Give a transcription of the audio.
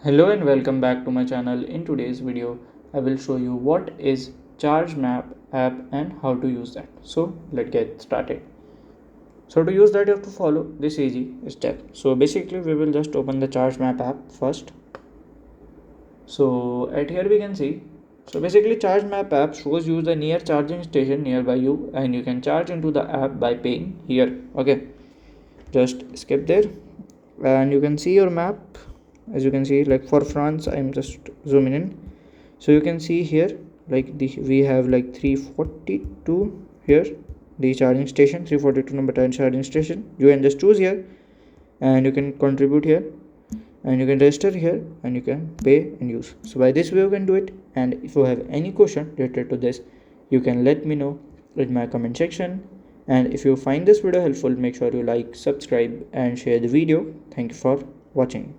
Hello and welcome back to my channel. In today's video, I will show you what is Chargemap app and how to use that. So let's get started. So to use that, you have to follow this easy step. So basically, we will just open the Chargemap app first. So at here we can see. So basically, Chargemap app shows you the near charging station nearby you, and you can charge into the app by paying here. Okay, just skip there, and you can see your map. As you can see, like for France, I'm just zooming in, so you can see here like we have like 342 here, the charging station, 342 number 10 charging station. You can just choose here and you can contribute here and you can register here and you can pay and use. So by this way you can do it, and if you have any question related to this, you can let me know in my comment section. And if you find this video helpful, make sure you like, subscribe and share the video. Thank you for watching.